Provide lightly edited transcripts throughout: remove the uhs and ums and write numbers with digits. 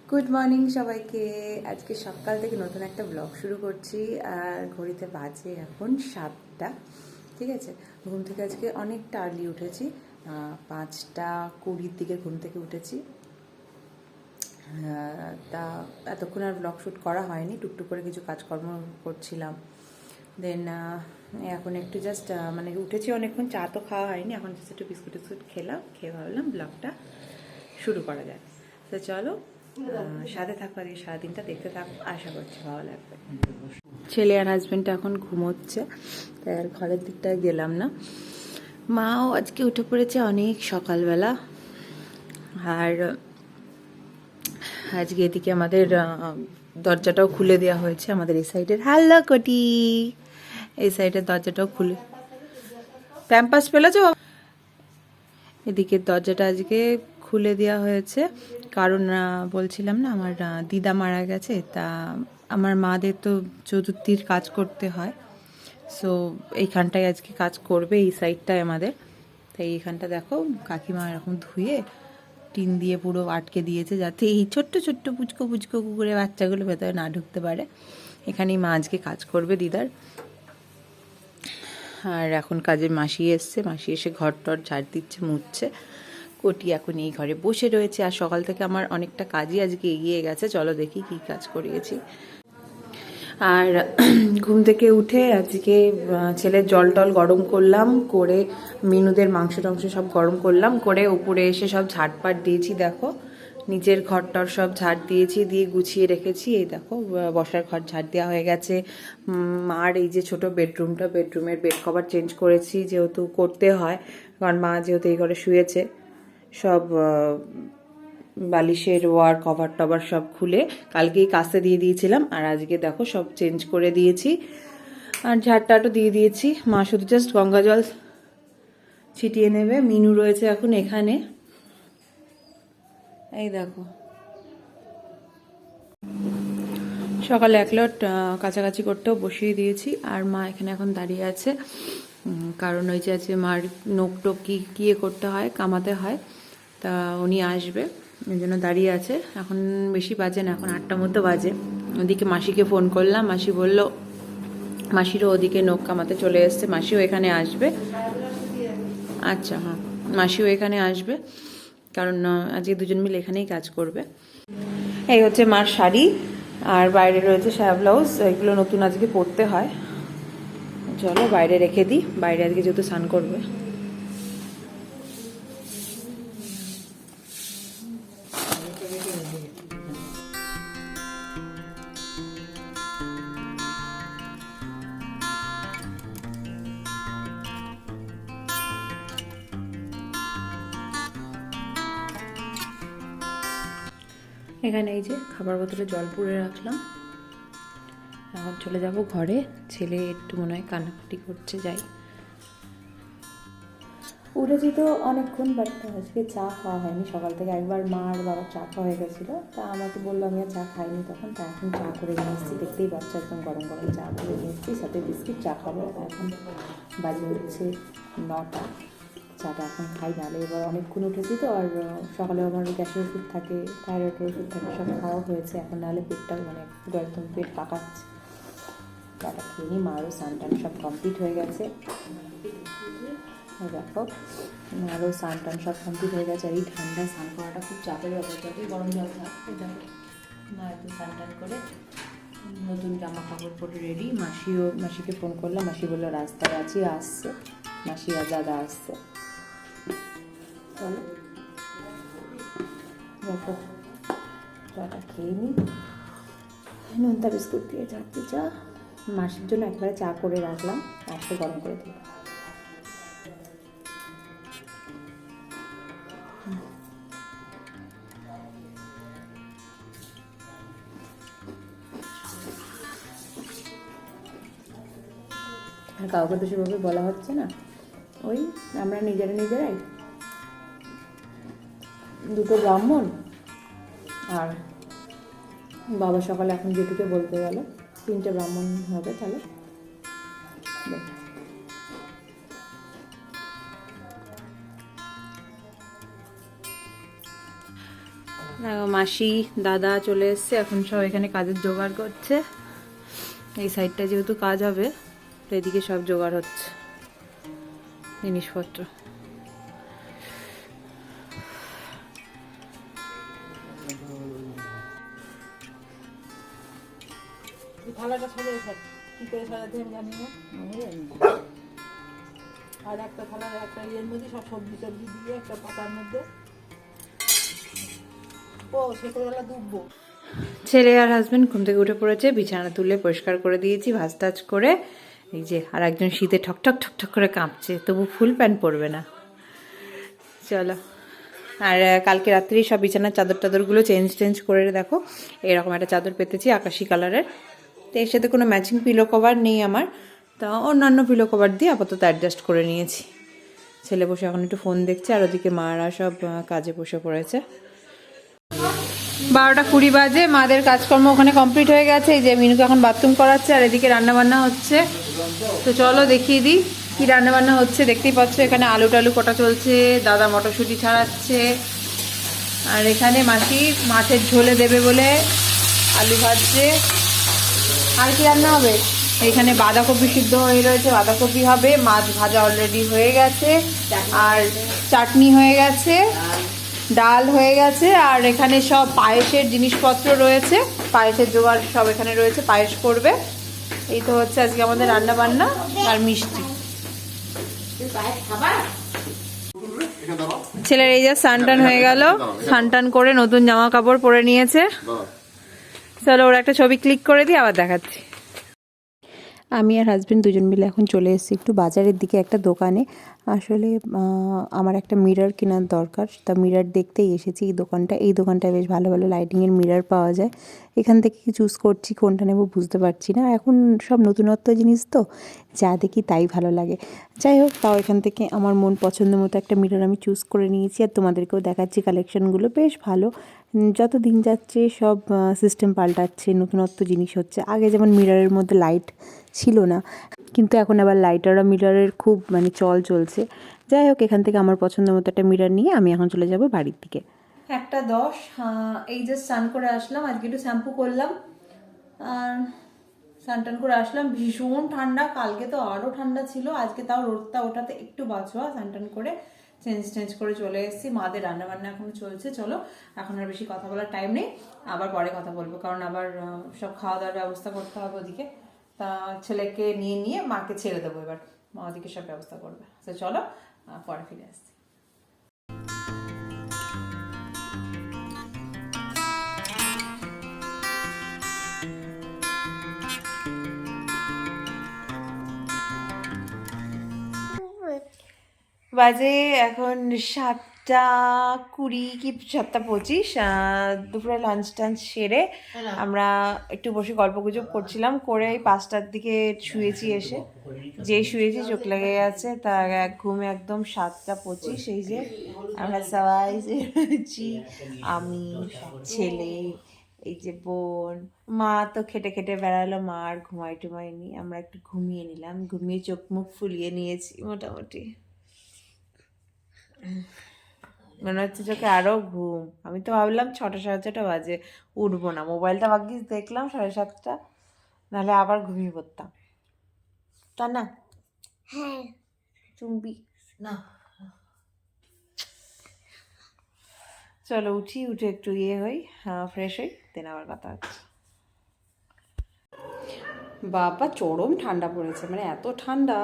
Good morning সবাইকে। আজকে সকাল থেকে নতুন একটা ব্লগ শুরু করছি। আর ঘড়িতে বাজে এখন 7টা। ঠিক আছে, ঘুম থেকে আজকে অনেকটা আর্লি উঠেছি। 5টা 20 দিকে ঘুম থেকে উঠেছি। তা এতক্ষণ আর ব্লগ শ্যুট করা হয়নি, টুকটুক করে কিছু কাজকর্ম করছিলাম। দেন এখন একটু জাস্ট মানে উঠেছি অনেকক্ষণ, চা তো খাওয়া হয়নি, এখন জাস্ট একটু বিস্কুট টিস্কুট খেয়ে ভাবলাম ব্লগটা শুরু করা যায়। তো চলো সাথে থাকো, আজকে সারাদিনটা দেখতে থাকো, আশা করছি ভালো লাগবে। ছেলে আর হাজব্যান্ডটা এখন ঘুমোচ্ছে, তাই আর ঘরের দিকটায় গেলাম না। মাও আজকে উঠে পড়েছে অনেক সকালবেলা। আর আজকে এদিকে আমাদের দরজাটাও খুলে দেওয়া হয়েছে, আমাদের এই সাইডের। হ্যালো কোটি, এই সাইডের দরজাটাও খুলে প্যাম্পাস ফেলেছো। এদিকে দরজাটা আজকে খুলে দেওয়া হয়েছে, কারণ বলছিলাম না আমার দিদা মারা গেছে, তা আমার মাদের তো চতুর্থীর কাজ করতে হয়। সো এইখানটায় আজকে কাজ করবে, এই সাইডটায় আমাদের। তাই এইখানটা দেখো কাকিমা এরকম ধুয়ে টিন দিয়ে পুরো আটকে দিয়েছে, যাতে এই ছোট্ট ছোট্ট পুচকো পুচকো কুকুরের বাচ্চাগুলো ভেতরে না ঢুকতে পারে। এখানেই মা আজকে কাজ করবে দিদার। আর এখন কাজের মাসি এসছে, মাসি এসে ঘর টর ঝাড় দিচ্ছে, মুছছে। কোটি এখন এই ঘরে বসে রয়েছে। আর সকাল থেকে আমার অনেকটা কাজই আজকে এগিয়ে গেছে, চলো দেখি কি কাজ করিয়েছি। আর ঘুম থেকে উঠে আজকে ছেলের জল টল গরম করলাম, করে মিনুদের মাংস টাংস সব গরম করলাম, করে উপরে এসে সব ঝাড়পাট দিয়েছি। দেখো নিচের ঘরটার সব ঝাড় দিয়েছি, দিয়ে গুছিয়ে রেখেছি। এই দেখো বসার ঘর ঝাড় দেওয়া হয়ে গেছে। আর এই যে ছোট বেডরুমের বেড কভার চেঞ্জ করেছি, যেহেতু করতে হয়, কারণ মা যেহেতু এই ঘরে শুয়েছে। সব বালিশের ওয়ার কভার টভার সব খুলে কালকেই কাস্তে দিয়ে দিয়েছিলাম, আর আজকে দেখো সব চেঞ্জ করে দিয়েছি। আর ঝাড়টাটও দিয়ে দিয়েছি, মা শুধু জাস্ট গঙ্গা জল ছিটিয়ে নেবে। মিনু রয়েছে এখন এখানে, এই দেখো সকালে এক লট কাছাকাছি করতেও বসিয়ে দিয়েছি। আর মা এখানে এখন দাঁড়িয়ে আছে, কারণ ওই যে আছে মার নোক টোক কি করতে হয়, কামাতে হয়, তা উনি আসবে, ওই জন্য দাঁড়িয়ে আছে। এখন বেশি বাজে না, এখন 8টার মধ্যে বাজে। ওদিকে মাসিকে ফোন করলাম, মাসি বলল মাসিরও ওদিকে নখ কামাতে চলে এসছে, মাসিও এখানে আসবে। আচ্ছা হ্যাঁ, মাসিও এখানে আসবে, কারণ আজকে দুজন মিলে এখানেই কাজ করবে। এই হচ্ছে মার শাড়ি, আর বাইরে রয়েছে সায়া ব্লাউজ, এগুলো নতুন আজকে পরতে হয়। চলো বাইরে রেখে দিই, বাইরে আজকে যেহেতু স্নান করবে। এখানে এই যে খাবার বোতলে জল পুড়ে রাখলাম, এখন চলে যাব ঘরে। ছেলে একটু মনে হয় কান্নাকাটি করছে, যাই। উঠেছি তো অনেকক্ষণ, বাট আজকে চা খাওয়া হয়নি সকাল থেকে। একবার মা আর বাবার চা খাওয়া হয়ে গেছিলো, তা আমাকে বললো আমি আর চা খাইনি তখন, তা এখন চা করে নিয়ে এসেছি। দেখতেই পাচ্ছ একদম গরম গরম চা করে নিয়ে এসেছি, সাথে বিস্কিট। চা খাবো এখন, বাজে হচ্ছে 9টা। চাটা এখন খাই, নাহলে এবার অনেকক্ষণ উঠেছি তো। আর সকালে আমার গ্যাসের ওষুধ থাকে, থাইরয়েডের ওষুধ থাকে, সব খাওয়া হয়েছে এখন, নাহলে পেটটা মানে পুরো একদম পেট পাকাচ্ছে। চাটা খেয়ে নিই, মারও স্নান সব কমপ্লিট হয়ে গেছে। দেখো আরও স্নান টান সব কমপ্লিট হয়ে গেছে। আর এই ঠান্ডায় স্নান করাটা খুব চাপের ব্যাপার, যতই গরম জল থাকবে। দেখো মা একটু স্নান টান করে নতুন জামা কাপড় পরে রেডি। মাসিকে ফোন করলাম, মাসি বললো রাস্তায় আছি, আসছে। মাসি আর দাদা আসছে। চলো দেখো চাটা খেয়ে নিই, নোনতা বিস্কুট দিয়ে চাচ্ছি চা। মাসির জন্য একবারে চা করে রাখলাম, আসতে গরম করে দিই। আর কাউকে তো সেভাবে বলা হচ্ছে না, ওই আমরা নিজেরাই দুটো ব্রাহ্মণ, আর বাবা সকালে এখন যেটুকে বলতে গেল 3টে ব্রাহ্মণ হবে, তাহলে মাসি দাদা চলে এসছে, এখন সব এখানে কাজের জোগাড় করছে। এই সাইডটা যেহেতু কাজ হবে তো এদিকে সব জোগাড় হচ্ছে জিনিসপত্র। থালাটা সাজিয়ে ফেল, কি করে সাজাতে আমি জানি না। আর একটা থালা একটা ইয়ের মধ্যে সব সবজি টবজি দিয়ে একটা পাতার মধ্যে ছেলে আর হাজবেন্ড ঘুম থেকে উঠে পড়েছে, বিছানা তুলে পরিষ্কার করে দিয়েছি, ভাজ টাজ করে। এই যে আর একজন শীতে ঠকঠক ঠকঠক করে কাঁপছে, তবু ফুল প্যান্ট পরবে না। চলো, আর কালকে রাত্রি সব বিছানার চাদর টাদরগুলো চেঞ্জ করে দেখো, এরকম একটা চাদর পেতেছি আকাশি কালারের। তো এর সাথে কোনো ম্যাচিং পিলো কভার নেই আমার, তা অন্যান্য পিলো কভার দিয়ে আপাতত অ্যাডজাস্ট করে নিয়েছি। ছেলে বসে এখন একটু ফোন দেখছে, আর ওদিকে মারা সব কাজে বসে পড়েছে। 12:20 বাজে, মাদের কাজকর্ম ওখানে কমপ্লিট হয়ে গেছে। এই যে মিনুকে এখন বাথরুম করাচ্ছে, আর এদিকে রান্নাবান্না হচ্ছে। তো চলো দেখিয়ে দিই কি রান্নাবান্না হচ্ছে। দেখতেই পাচ্ছ এখানে আলু টালু কটা চলছে, দাদা মটরশুঁটি ছাড়াচ্ছে, আর এখানে মাসি মাছের ঝোলে দেবে বলে আলু ভাজছে। আর কি রান্না হবে, এখানে বাঁধাকপি সিদ্ধ হয়ে রয়েছে, বাঁধাকপি হবে, মাছ ভাজা অলরেডি হয়ে গেছে, আর চাটনি হয়ে গেছে, ডাল হয়ে গেছে, আর এখানে সব পায়েসের জিনিসপত্র রয়েছে, পায়েসের জোগাড় সব এখানে রয়েছে, পায়েস করবে। এই তো হচ্ছে আজকে আমাদের রান্না বান্না আর মিষ্টি। ছেলের এই যে স্নান হয়ে গেল, স্নান করে নতুন জামা কাপড় পরে নিয়েছে। চলো ওর একটা ছবি ক্লিক করে দিই, আবার দেখাচ্ছি। আমি আর হাজব্যান্ড দুজন মিলে এখন চলে এসেছি একটু বাজারের দিকে একটা দোকানে। আসলে আমার একটা মিরর কেনার দরকার, তা মিরর দেখতেই এসেছি এই দোকানটায় বেশ ভালো ভালো লাইটিংয়ের মিরর পাওয়া যায়। এখান থেকে চুজ করছি কোনটা নেব বুঝতে পারছি না, এখন সব নতুনত্ব জিনিস তো যা দেখি তাই ভালো লাগে। যাই হোক, তাও এখান থেকে আমার মন পছন্দ মতো একটা মিরর আমি চুজ করে নিয়েছি, আর তোমাদেরকেও দেখাচ্ছি। কালেকশনগুলো বেশ ভালো, যত দিন যাচ্ছে সব সিস্টেম পাল্টাচ্ছে, নতুনত্ব জিনিস হচ্ছে। আগে যেমন মিররের মধ্যে লাইট ছিল না, কিন্তু এখন আবার লাইটার মিররের খুব চলছে। যাই হোক, এখান থেকে আমার পছন্দ মতো একটা মিরর নিয়ে আমি এখন চলে যাব বাড়ির দিকে। 1:10, এই যে স্নান করে আসলাম, আজকে একটু শ্যাম্পু করলাম আর স্নান করে আসলাম। ভীষণ ঠান্ডা, কালকে তো আরও ঠান্ডা ছিল, আজকে তাও রোদটা ওঠাতে একটু বাঁচোয়া। স্নান করে চেঞ্জ করে চলে এসেছি। মাদের রান্নাবান্না এখনো চলছে। চলো, এখন আর বেশি কথা বলার টাইম নেই, আবার পরে কথা বলবো, কারণ আবার সব খাওয়া দাওয়ার ব্যবস্থা করতে হবে ওদিকে। তা ছেলেকে নিয়ে মাকে ছেড়ে দেবো, এবার মা ওদিকে সব ব্যবস্থা করবে। তো চলো পরে ফিরে আসছি। বাজে এখন 7:20 কি 7:25। দুপুরে লাঞ্চ টাঞ্চ সেরে আমরা একটু বসে গল্প গুজব করছিলাম, করে এই 5টার দিকে শুয়েছি। এসে যেই শুয়েছি চোখ লেগে গেছে, তার এক ঘুমে একদম 7:25। এই যে আমরা সবাই রয়েছি, আমি, ছেলে, এই যে বোন, মা তো খেটে বেড়ালো, মা আর টুমায়নি। আমরা একটু ঘুমিয়ে নিলাম, ঘুমিয়ে চোখ মুখ ফুলিয়ে নিয়েছি মোটামুটি। মনে হচ্ছে চোখে আরো ঘুম। আমি তো ভাবলাম 6টা 6:30 বাজে, উঠবো না, মোবাইলটা ভাগ্যিস দেখলাম 7:30, নাহলে আবার ঘুমিয়ে পড়তাম। তা না? হ্যাঁ, চুম্বি না। চলো উঠে একটু হই, ফ্রেশ হই, দেন আবার কথা হচ্ছে। বাবা চরম ঠান্ডা পড়েছে, এত ঠান্ডা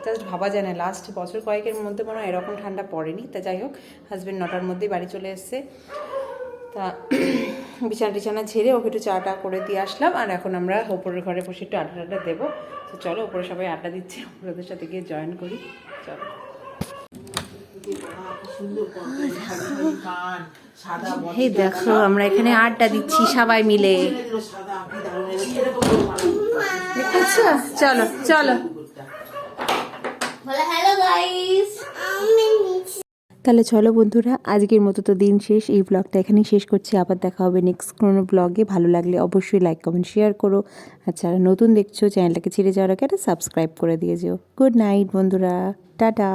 জাস্ট ভাবা যায় না। লাস্ট বছর কয়েকের মধ্যে মনে হয় এরকম ঠান্ডা পড়েনি। তা যাই হোক, হাজব্যান্ড 9টার মধ্যেই বাড়ি চলে এসছে। তা বিছানা ছেড়ে ওকে একটু চাটা করে দিয়ে আসলাম, আর এখন আমরা ওপরের ঘরে বসে একটু আড্ডা দেবো। তো চলো, ওপরে সবাই আড্ডা দিচ্ছে, ওদের সাথে গিয়ে জয়েন করি। চলো। এই দেখো, আমরা এখানে আড্ডা দিচ্ছি সবাই মিলে, দেখেছো? চলো চলো। তাহলে চলো বন্ধুরা, আজকের মতো তো দিন শেষ। এই ব্লগটা এখানেই শেষ করছি, আবার দেখা হবে নেক্সট কোনো ব্লগে। ভালো লাগলে অবশ্যই লাইক কমেন্ট শেয়ার করো, আর যারা নতুন দেখছো চ্যানেলটাকে ছেড়ে যাওয়ার আগে একটা সাবস্ক্রাইব করে দিয়ে যেও। গুড নাইট বন্ধুরা, টাটা।